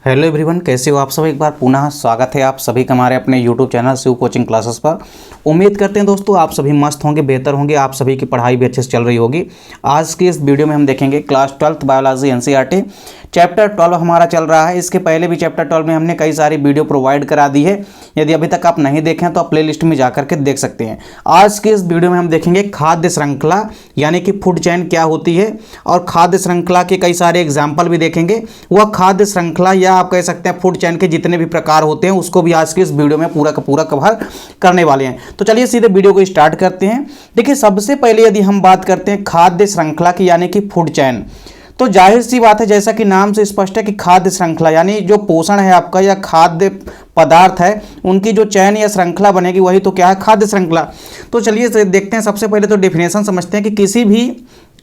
Hello everyone, कैसे हो आप सब। एक बार पुनः स्वागत है आप सभी का हमारे अपने YouTube channel Shiv coaching classes पर। उम्मीद करते हैं दोस्तों आप सभी मस्त होंगे, बेहतर होंगे, आप सभी की पढ़ाई भी अच्छे से चल रही होगी। आज की इस वीडियो में हम देखेंगे class 12th biology NCERT chapter 12 हमारा चल रहा है। इसके पहले भी चैप्टर 12 में हमने कई सारी वीडियो प्रोवाइड करा दी है। यदि अभी तक आप नहीं देखें तो आप प्ले लिस्ट में जाकर के देख सकते हैं। आज की इस वीडियो में हम देखेंगे खाद्य श्रृंखला यानी कि फूड चेन क्या होती है, और खाद्य श्रृंखला के कई सारे एग्जाम्पल भी देखेंगे। वह खाद्य श्रृंखला या आप कह सकते हैं फूड चेन के जितने भी प्रकार होते हैं उसको भी आज की इस वीडियो में पूरा का पूरा कवर करने वाले हैं। तो चलिए सीधे वीडियो को स्टार्ट करते हैं। देखिए, सबसे पहले यदि हम बात करते हैं खाद्य श्रृंखला की यानी कि फूड चेन, तो जाहिर सी बात है, जैसा कि नाम से स्पष्ट है कि खाद्य श्रृंखला यानी जो पोषण है आपका या खाद्य पदार्थ है उनकी जो चैन या श्रृंखला बनेगी वही तो क्या है, खाद्य श्रृंखला। तो चलिए देखते हैं। सबसे पहले तो डेफिनेशन समझते हैं कि किसी भी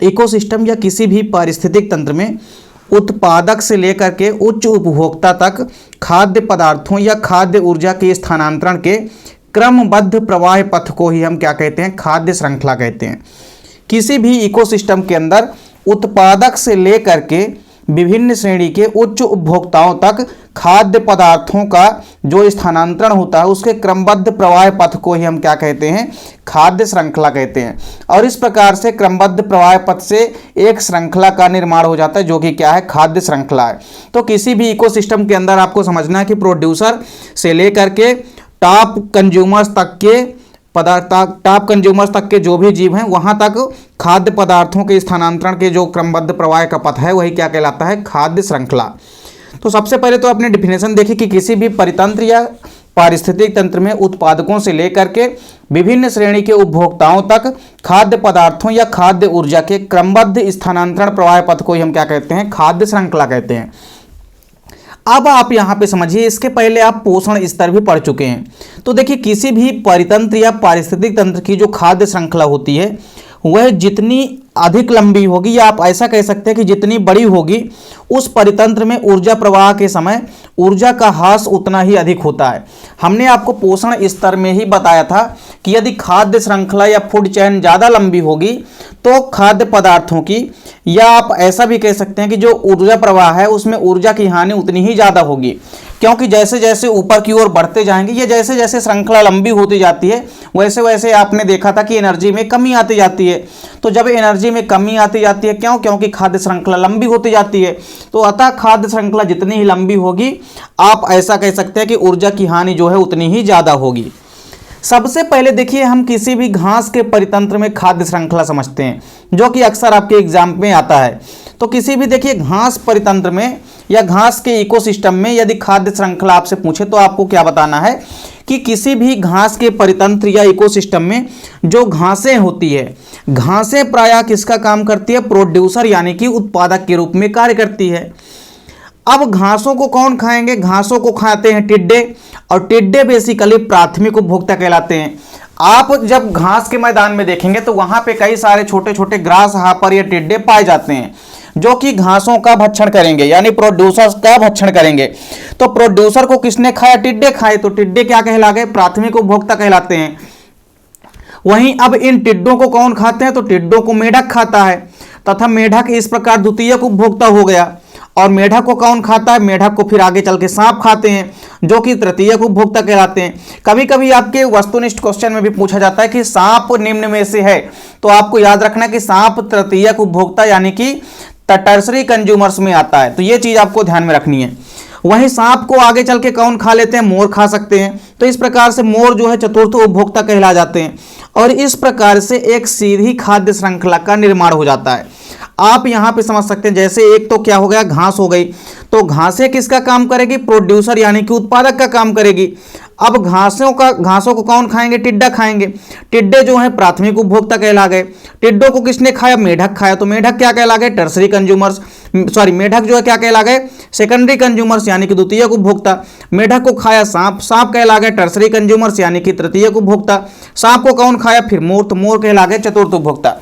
इकोसिस्टम या किसी भी पारिस्थितिक तंत्र में उत्पादक से लेकर के उच्च उपभोक्ता तक खाद्य पदार्थों या खाद्य ऊर्जा के स्थानांतरण के क्रमबद्ध प्रवाह पथ को ही हम क्या कहते हैं, खाद्य श्रृंखला कहते हैं। किसी भी इकोसिस्टम के अंदर उत्पादक से लेकर के विभिन्न श्रेणी के उच्च उपभोक्ताओं तक खाद्य पदार्थों का जो स्थानांतरण होता है उसके क्रमबद्ध प्रवाह पथ को ही हम क्या कहते हैं, खाद्य श्रृंखला कहते हैं। और इस प्रकार से क्रमबद्ध प्रवाह पथ से एक श्रृंखला का निर्माण हो जाता है जो कि क्या है, खाद्य श्रृंखला है। तो किसी भी इकोसिस्टम के अंदर आपको समझना है कि प्रोड्यूसर से लेकर के टॉप कंज्यूमर्स तक के जो भी जीव हैं वहां तक खाद्य पदार्थों के स्थानांतरण के जो क्रमबद्ध प्रवाह का पथ है वही क्या कहलाता है, खाद्य श्रृंखला। तो सबसे पहले तो आपने डेफिनेशन देखी कि किसी भी परितंत्र या पारिस्थितिक तंत्र में उत्पादकों से लेकर के विभिन्न श्रेणी के उपभोक्ताओं तक खाद्य पदार्थों या खाद्य ऊर्जा के क्रमबद्ध स्थानांतरण प्रवाह पथ को ही हम क्या कहते हैं, खाद्य श्रृंखला कहते हैं। अब आप यहाँ पे समझिए, इसके पहले आप पोषण स्तर भी पढ़ चुके हैं। तो देखिए, किसी भी परितंत्र या पारिस्थितिक तंत्र की जो खाद्य श्रृंखला होती है वह जितनी अधिक लंबी होगी या आप ऐसा कह सकते हैं कि जितनी बड़ी होगी उस परितंत्र में ऊर्जा प्रवाह के समय ऊर्जा का ह्रास उतना ही अधिक होता है। हमने आपको पोषण स्तर में ही बताया था कि यदि खाद्य श्रृंखला या फूड चेन ज़्यादा लंबी होगी तो खाद्य पदार्थों की या आप ऐसा भी कह सकते हैं कि जो ऊर्जा प्रवाह है उसमें ऊर्जा की हानि उतनी ही ज़्यादा होगी, क्योंकि जैसे जैसे ऊपर की ओर बढ़ते जाएंगे या जैसे जैसे श्रृंखला लंबी होती जाती है वैसे वैसे आपने देखा था कि एनर्जी में कमी आती जाती है। तो जब एनर्जी में कमी आती जाती है, क्योंकि खाद्य श्रृंखला लंबी होती जाती है, तो अतः खाद्य श्रृंखला जितनी ही लंबी होगी आप ऐसा कह सकते हैं कि ऊर्जा की हानि जो है उतनी ही ज़्यादा होगी। सबसे पहले देखिए, हम किसी भी घास के परितंत्र में खाद्य श्रृंखला समझते हैं जो कि अक्सर आपके एग्जाम में आता है। तो किसी भी देखिए घास परितंत्र में या घास के इकोसिस्टम में यदि खाद्य श्रृंखला आपसे पूछे तो आपको क्या बताना है कि किसी भी घास के परितंत्र या इकोसिस्टम में जो घासें होती है, घासें प्रायः किसका काम करती है, प्रोड्यूसर यानी कि उत्पादक के रूप में कार्य करती है। अब घासों को कौन खाएंगे, घासों को खाते हैं टिड्डे, और टिड्डे बेसिकली प्राथमिक उपभोक्ता कहलाते हैं। आप जब घास के मैदान में देखेंगे तो वहां पे कई सारे छोटे छोटे ग्रास हापर या टिड्डे पाए जाते हैं जो कि घासों का भक्षण करेंगे यानी प्रोड्यूसर्स का भक्षण करेंगे। तो प्रोड्यूसर को किसने खाया, टिड्डे खाए, तो टिड्डे क्या कहला गए, प्राथमिक उपभोक्ता कहलाते हैं। वहीं अब इन टिड्डों को कौन खाते हैं, तो टिड्डों को मेढक खाता है, तथा मेढक इस प्रकार द्वितीयक उपभोक्ता हो गया। और मेढक को कौन खाता है, मेढक को फिर आगे चल के सांप खाते हैं जो कि तृतीयक उपभोक्ता कहलाते हैं। कभी कभी आपके वस्तुनिष्ठ क्वेश्चन में भी पूछा जाता है कि सांप निम्न में से है, तो आपको याद रखना कि सांप तृतीयक उपभोक्ता यानी कि टर्सरी कंज्यूमर्स में आता है। तो ये चीज आपको ध्यान में रखनी है। वहीं सांप को आगे चल के कौन खा लेते हैं, मोर खा सकते हैं। तो इस प्रकार से मोर जो है चतुर्थ उपभोक्ता कहला जाते हैं, और इस प्रकार से एक सीधी खाद्य श्रृंखला का निर्माण हो जाता है। आप यहाँ पे समझ सकते हैं, जैसे एक तो क्या हो गया, घास हो गई, तो घासें किसका काम करेगी, प्रोड्यूसर यानी कि उत्पादक का काम करेगी। अब घासों को कौन खाएंगे, टिड्डा खाएंगे। टिड्डे जो है प्राथमिक उपभोक्ता कहला गए। टिड्डों को किसने खाया, मेढक खाया, तो मेढक क्या कहला गए, टर्सरी कंज्यूमर्स, मेढक जो है क्या कहला गए, सेकेंडरी कंज्यूमर्स यानी कि द्वितीयक उपभोक्ता। मेढक को खाया सांप, सांप कहला गए टर्सरी कंज्यूमर्स यानी कि तृतीयक उपभोक्ता। सांप को कौन खाया, फिर मोर, तो मोर कहला गए चतुर्थ उपभोक्ता।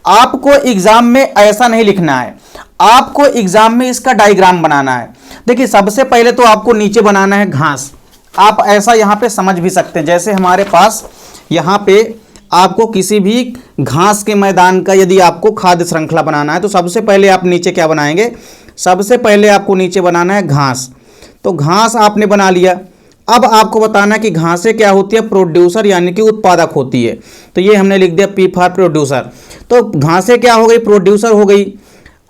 आपको एग्जाम में ऐसा नहीं लिखना है, आपको एग्जाम में इसका डायग्राम बनाना है। देखिए, सबसे पहले तो आपको नीचे बनाना है घास। आप ऐसा यहाँ पे समझ भी सकते हैं, जैसे हमारे पास यहाँ पे आपको किसी भी घास के मैदान का यदि आपको खाद्य श्रृंखला बनाना है तो सबसे पहले आप नीचे क्या बनाएंगे, सबसे पहले आपको नीचे बनाना है घास। तो घास आपने बना लिया। अब आपको बताना है कि घासें क्या होती है, प्रोड्यूसर यानी कि उत्पादक होती है। तो ये हमने लिख दिया पी फॉर प्रोड्यूसर। तो घासें क्या हो गई, प्रोड्यूसर हो गई।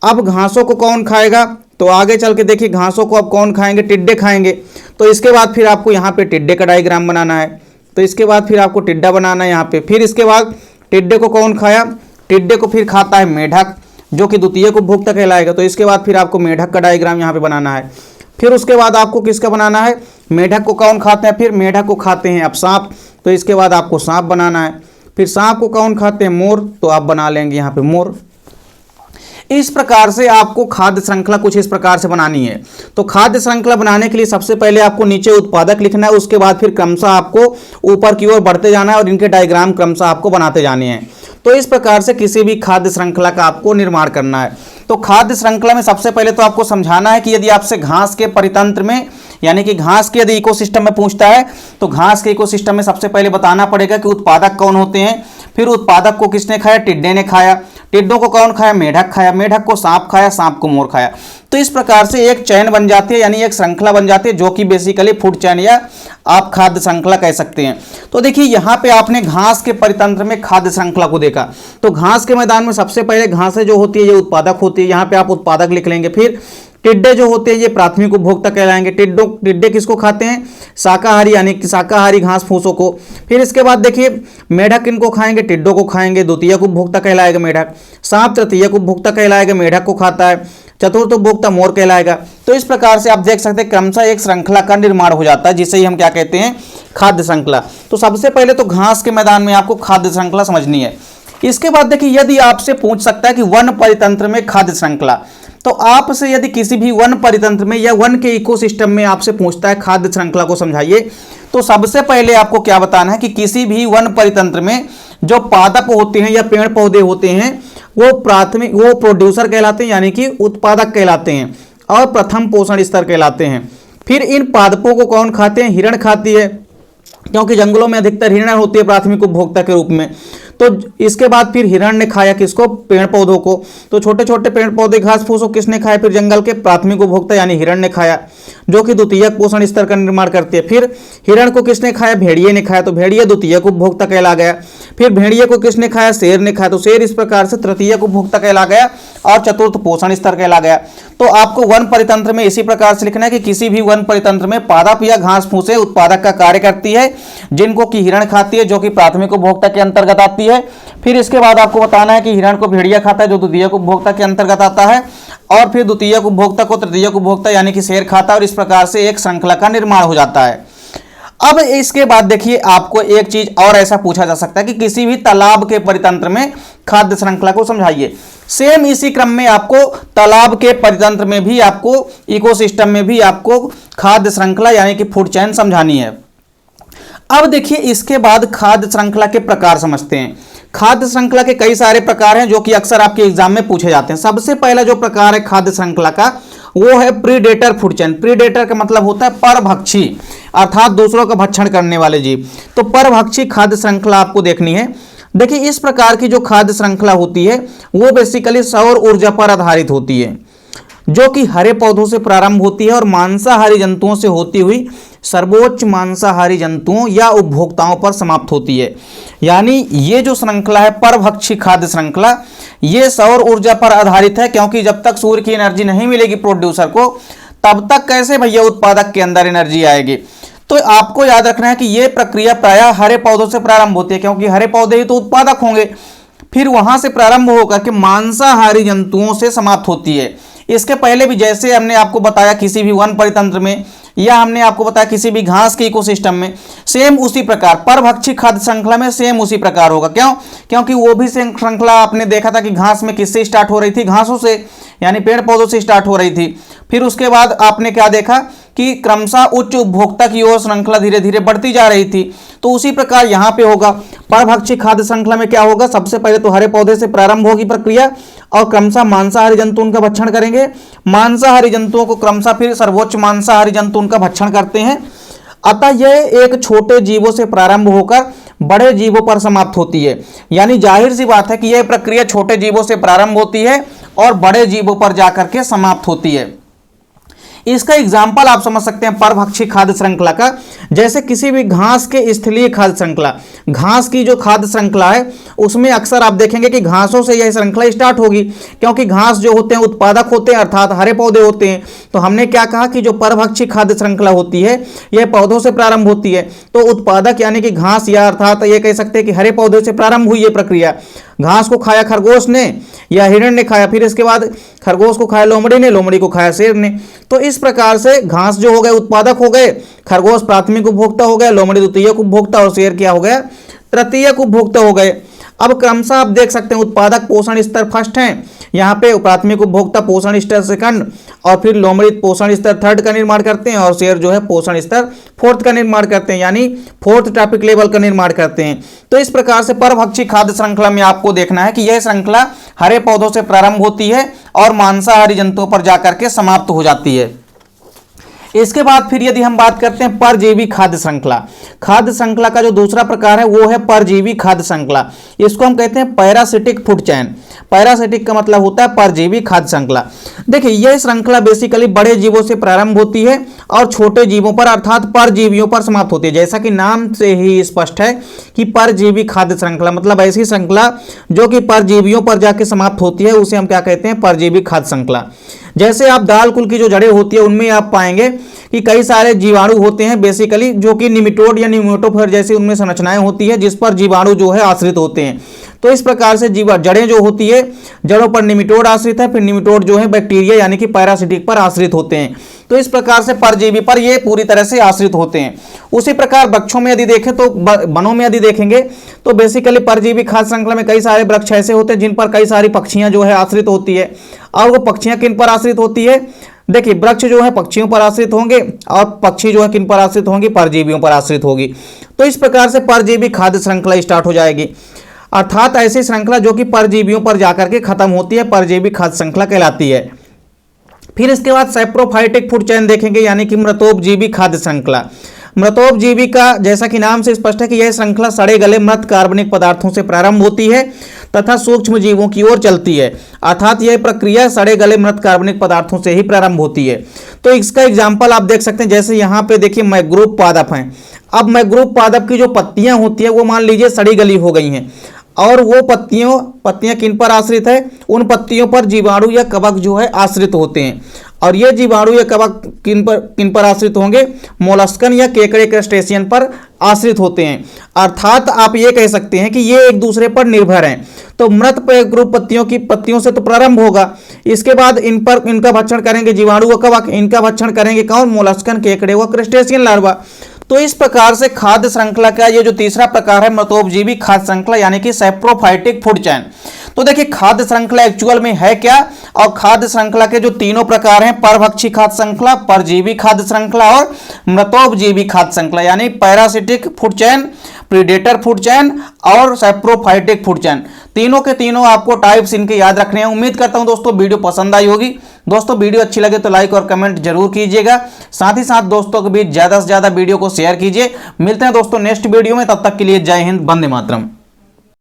अब घासों को कौन खाएगा, तो आगे चल के देखिए घासों को अब कौन खाएंगे, टिड्डे खाएंगे। तो इसके बाद फिर आपको यहाँ पे टिड्डे का डायग्राम बनाना है। तो इसके बाद फिर आपको टिड्डा बनाना है यहाँ पे। फिर इसके बाद टिड्डे को कौन खाया, टिड्डे को फिर खाता है मेढक, जो कि द्वितीयक उपभोक्ता कहलाएगा। तो इसके बाद फिर आपको मेढक का डायग्राम यहाँ पे बनाना है। फिर उसके बाद आपको किसका बनाना है, मेढक को कौन खाते हैं, फिर मेढक को खाते हैं अब सांप। तो इसके बाद आपको सांप बनाना है। फिर सांप को कौन खाते हैं, मोर। तो आप बना लेंगे यहाँ पे मोर। इस प्रकार से आपको खाद्य श्रृंखला कुछ इस प्रकार से बनानी है। तो खाद्य श्रृंखला बनाने के लिए सबसे पहले आपको नीचे उत्पादक लिखना है, उसके बाद फिर क्रमशः आपको ऊपर की ओर बढ़ते जाना है और इनके डायग्राम क्रमशः आपको बनाते जाने हैं। तो इस प्रकार से किसी भी खाद्य श्रृंखला का आपको निर्माण करना है। तो खाद्य श्रृंखला में सबसे पहले तो आपको समझाना है कि यदि आपसे घास के परितंत्र में यानी कि घास के यदि इकोसिस्टम में पूछता है तो घास के इकोसिस्टम में सबसे पहले बताना पड़ेगा कि उत्पादक कौन होते हैं। फिर उत्पादक को किसने खाया, टिड्डे ने खाया। टिड्डों को कौन खाया, मेढक खाया। मेढक को सांप खाया, सांप को मोर खाया। तो इस प्रकार से एक चैन बन जाती है, यानी एक श्रृंखला बन जाती है, जो कि बेसिकली फूड चैन या आप खाद्य श्रृंखला कह सकते हैं। तो देखिए यहाँ पे आपने घास के परितंत्र में खाद्य श्रृंखला को देखा। तो घास के मैदान में सबसे पहले घासें जो होती है ये उत्पादक होती है, यहाँ पे आप उत्पादक लिख लेंगे। फिर टिड्डे जो होते हैं ये प्राथमिक उपभोक्ता कहलाएंगे। टिड्डे किसको खाते हैं, शाकाहारी यानी कि शाकाहारी घास फूसों को। फिर इसके बाद देखिए मेढक किनको खाएंगे, टिड्डों को खाएंगे, द्वितीयक उपभोक्ता कहलाएगा मेढक। सांप तृतीयक उपभोक्ता कहलाएगा, मेढक को खाता है। चतुर्थ उपभोक्ता मोर कहलाएगा। तो इस प्रकार से आप देख सकते हैं क्रमशः एक श्रृंखला का निर्माण हो जाता है, जिसे ही हम क्या कहते हैं, खाद्य श्रृंखला। तो सबसे पहले तो घास के मैदान में आपको खाद्य श्रृंखला समझनी है। इसके बाद देखिए यदि आपसे पूछ सकता है कि वन परितंत्र में खाद्य श्रृंखला, तो आपसे यदि किसी भी वन परितंत्र में या वन के इकोसिस्टम में आपसे पूछता है खाद्य श्रृंखला को समझाइए, तो सबसे पहले आपको क्या बताना है कि किसी भी वन परितंत्र में जो पादप होते हैं या पेड़ पौधे होते हैं वो प्रोड्यूसर कहलाते हैं यानी कि उत्पादक कहलाते हैं और प्रथम पोषण स्तर कहलाते हैं। फिर इन पादपों को कौन खाते हैं, हिरण खाती है, क्योंकि जंगलों में अधिकतर हिरण होती है प्राथमिक उपभोक्ता के रूप में। तो इसके बाद फिर हिरण ने खाया किसको, पेड़ पौधों को। तो छोटे छोटे पेड़ पौधे घास फूस को किसने खाया, फिर जंगल के प्राथमिक उपभोक्ता यानी हिरण ने खाया, जो कि द्वितीयक पोषण स्तर का निर्माण करती है। फिर हिरण को किसने खाया, भेड़िए ने खाया, तो भेड़िए द्वितीयक उपभोक्ता कहला गया। फिर भेड़िए को किसने खाया, शेर ने खाया, तो शेर इस प्रकार से तृतीयक उपभोक्ता कहला गया और चतुर्थ पोषण स्तर कहला गया। तो आपको वन परितंत्र में इसी प्रकार से लिखना है कि किसी भी वन परितंत्र में पादप या घास फूसें उत्पादक का कार्य करती है, जिनको कि हिरण खाती है, जो कि प्राथमिक उपभोक्ता के अंतर्गत आती है। फिर इसके बाद आपको बताना है कि हिरण को भेड़िया खाता है, जो द्वितीयक उपभोक्ता के अंतर्गत आता है, और फिर द्वितीयक उपभोक्ता को तृतीयक उपभोक्ता यानी कि शेर खाता है, और इस प्रकार से एक श्रृंखला का निर्माण हो जाता है। अब इसके बाद देखिए आपको एक चीज और ऐसा पूछा जा सकता है कि किसी भी तालाब के परितंत्र में खाद्य श्रृंखला को समझाइए। सेम इसी क्रम में आपको तालाब के परितंत्र में भी आपको इकोसिस्टम में भी आपको खाद्य श्रृंखला यानी कि फूड चेन समझानी है। अब देखिए इसके बाद खाद्य श्रृंखला के प्रकार समझते हैं। खाद्य श्रृंखला के कई सारे प्रकार हैं जो कि अक्सर आपके एग्जाम में पूछे जाते हैं। सबसे पहला जो प्रकार है खाद्य श्रृंखला का वो है प्रीडेटर फूड चेन। प्रीडेटर का मतलब होता है परभक्षी, अर्थात दूसरों का भक्षण करने वाले जीव। तो परभक्षी खाद्य श्रृंखला आपको देखनी है। देखिए इस प्रकार की जो खाद्य श्रृंखला होती है वो बेसिकली सौर ऊर्जा पर आधारित होती है, जो कि हरे पौधों से प्रारंभ होती है और मांसाहारी जंतुओं से होती हुई सर्वोच्च मांसाहारी जंतुओं या उपभोक्ताओं पर समाप्त होती है। यानी ये जो श्रृंखला है परभक्षी खाद्य श्रृंखला, ये सौर ऊर्जा पर आधारित है, क्योंकि जब तक सूर्य की एनर्जी नहीं मिलेगी प्रोड्यूसर को, तब तक कैसे भैया उत्पादक के अंदर एनर्जी आएगी। तो आपको याद रखना है कि ये प्रक्रिया प्रायः हरे पौधों से प्रारंभ होती है, क्योंकि हरे पौधे ही तो उत्पादक होंगे। फिर वहां से प्रारंभ होकर के मांसाहारी जंतुओं से समाप्त होती है। इसके पहले भी जैसे हमने आपको बताया किसी भी वन परितंत्र में या हमने आपको बताया किसी भी घास के इकोसिस्टम में, सेम उसी प्रकार परभक्षी खाद्य श्रृंखला में सेम उसी प्रकार होगा। क्यों? क्योंकि वो भी श्रृंखला आपने देखा था कि घास में किससे स्टार्ट हो रही थी, घासों से यानी पेड़ पौधों से स्टार्ट हो रही थी। फिर उसके बाद आपने क्या देखा कि क्रमशः उच्च उपभोक्ता की ओर श्रृंखला धीरे धीरे बढ़ती जा रही थी। तो उसी प्रकार यहाँ पे होगा। परभक्षी खाद्य श्रृंखला में क्या होगा, सबसे पहले तो हरे पौधे से प्रारंभ होगी प्रक्रिया और क्रमशः मांसाहारी जंतु उनका भक्षण करेंगे। मांसाहारी जंतुओं को क्रमशः फिर सर्वोच्च मांसाहारी जंतु उनका भक्षण करते हैं। अतः यह एक छोटे जीवों से प्रारंभ होकर बड़े जीवों पर समाप्त होती है। यानी जाहिर सी बात है कि यह प्रक्रिया छोटे जीवों से प्रारंभ होती है और बड़े जीवों पर जाकर के समाप्त होती है। इसका एग्जाम्पल आप समझ सकते हैं परभक्षी खाद्य श्रृंखला का, जैसे किसी भी घास के स्थलीय खाद्य श्रृंखला, घास की जो खाद्य श्रृंखला है उसमें अक्सर आप देखेंगे कि घासों से यह श्रृंखला स्टार्ट होगी, क्योंकि घास जो होते हैं उत्पादक होते हैं अर्थात हरे पौधे होते हैं। तो हमने क्या कहा कि जो परभक्षी खाद्य श्रृंखला होती है यह पौधों से प्रारंभ होती है। तो उत्पादक यानी कि घास या अर्थात ये कह सकते हैं कि हरे पौधे से प्रारंभ हुई ये प्रक्रिया। घास को खाया खरगोश ने या हिरण ने खाया, फिर इसके बाद खरगोश को खाया लोमड़ी ने, लोमड़ी को खाया शेर ने। तो इस प्रकार से घास जो हो गए उत्पादक हो गए, खरगोश प्राथमिक उपभोक्ता हो गया, लोमड़ी द्वितीयक उपभोक्ता और शेर क्या हो गया, तृतीयक उपभोक्ता हो गए। अब क्रमशः आप देख सकते हैं उत्पादक पोषण स्तर फर्स्ट है, यहाँ पे प्राथमिक उपभोक्ता पोषण स्तर सेकंड, और फिर लोमड़ी पोषण स्तर थर्ड का निर्माण करते हैं और शेर जो है पोषण स्तर फोर्थ का निर्माण करते हैं, यानी फोर्थ ट्रॉपिक लेवल का निर्माण करते हैं। तो इस प्रकार से परभक्षी खाद्य श्रृंखला में आपको देखना है कि यह श्रृंखला हरे पौधों से प्रारंभ होती है और मांसाहारी जंतुओं पर जाकर के समाप्त हो जाती है। इसके बाद फिर यदि हम बात करते हैं परजीवी खाद्य श्रृंखला, खाद्य श्रृंखला का जो दूसरा प्रकार है वो है परजीवी खाद्य श्रृंखला। इसको हम कहते हैं पैरासिटिक फूड चैन। पैरासिटिक का मतलब होता है परजीवी खाद्य श्रृंखला। देखिए यह श्रृंखला बेसिकली बड़े जीवों से प्रारंभ होती है और छोटे जीवों पर अर्थात परजीवियों पर समाप्त होती है। जैसा कि नाम से ही स्पष्ट है कि परजीवी खाद्य श्रृंखला मतलब ऐसी श्रृंखला जो कि परजीवियों पर जाके समाप्त होती है, उसे हम क्या कहते हैं, परजीवी खाद्य श्रृंखला। जैसे आप दाल कुल की जो जड़ें होती है उनमें आप पाएंगे कि कई सारे जीवाणु होते हैं बेसिकली, जो कि निमिटोड या निमेटोफोर जैसी उनमें संरचनाएं होती है जिस पर जीवाणु जो है आश्रित होते हैं। तो इस प्रकार से जड़ें जो होती है, जड़ों पर निमिटोड आश्रित है, फिर निमिटोड जो है बैक्टीरिया यानी कि पैरासिटिक पर आश्रित होते हैं। तो इस प्रकार से परजीवी पर ये पूरी तरह से आश्रित होते हैं। उसी प्रकार वृक्षों में यदि देखें तो वनों में यदि देखेंगे तो बेसिकली परजीवी खाद्य श्रृंखला में कई सारे वृक्ष ऐसे होते हैं जिन पर कई सारी पक्षियां जो है आश्रित होती है। और वो पक्षियां किन पर आश्रित होती है, देखिए वृक्ष जो है पक्षियों पर आश्रित होंगे और पक्षी जो है किन पर आश्रित होंगी, परजीवियों पर आश्रित होगी। तो इस प्रकार से परजीवी खाद्य श्रृंखला स्टार्ट हो जाएगी, अर्थात ऐसी श्रृंखला जो कि परजीवियों पर जाकर के खत्म होती है, परजीवी खाद्य श्रृंखला कहलाती है। फिर इसके बाद सैप्रोफाइटिक फूड चेन देखेंगे यानी कि मृतोपजीवी खाद्य श्रृंखला। मृतोपजीवी का जैसा कि नाम से स्पष्ट है कि यह श्रृंखला सड़े गले मृत कार्बनिक पदार्थों से प्रारंभ होती है तथा सूक्ष्म जीवों की ओर चलती है, अर्थात यह प्रक्रिया सड़े गले मृत कार्बनिक पदार्थों से ही प्रारंभ होती है। तो इसका एग्जाम्पल आप देख सकते हैं, जैसे यहाँ पे देखिए मैंग्रोव पादप हैं। अब मैंग्रोव पादप की जो पत्तियां होती है वो मान लीजिए सड़ी गली हो गई हैं और वो पत्तियां किन पर आश्रित है, उन पत्तियों पर जीवाणु या कवक जो है आश्रित होते हैं। और ये जीवाणु या कवक किन पर आश्रित होंगे, मोलस्कन या केकड़े क्रस्टेशियन पर आश्रित होते हैं। अर्थात आप ये कह सकते हैं कि ये एक दूसरे पर निर्भर हैं। तो मृत मैंग्रोव पत्तियों से तो प्रारंभ होगा, इसके बाद इनका भक्षण करेंगे जीवाणु व कवक, इनका भक्षण करेंगे कौन, मोलस्कन, केकड़े व क्रस्टेशियन लार्वा। तो इस प्रकार से खाद्य श्रृंखला का ये जो तीसरा प्रकार है मृतोपजीवी खाद्य श्रृंखला यानी कि सैप्रोफाइटिक फूड चैन। तो देखिए खाद्य श्रृंखला एक्चुअल में है क्या, और खाद्य श्रृंखला के जो तीनों प्रकार हैं, परभक्षी खाद्य श्रृंखला, परजीवी खाद्य श्रृंखला और मृतोपजीवी खाद्य श्रृंखला यानी parasitic food chain, predator food chain और सैप्रोफाइटिक फूड चैन, तीनों के तीनों आपको टाइप्स इनके याद रखने हैं। उम्मीद करता हूं दोस्तों वीडियो पसंद आई होगी। दोस्तों वीडियो अच्छी लगे तो लाइक और कमेंट जरूर कीजिएगा, साथ ही साथ दोस्तों के बीच ज्यादा से ज्यादा वीडियो को शेयर कीजिए। मिलते हैं दोस्तों नेक्स्ट वीडियो में, तब तक के लिए जय हिंद, वंदे मातरम।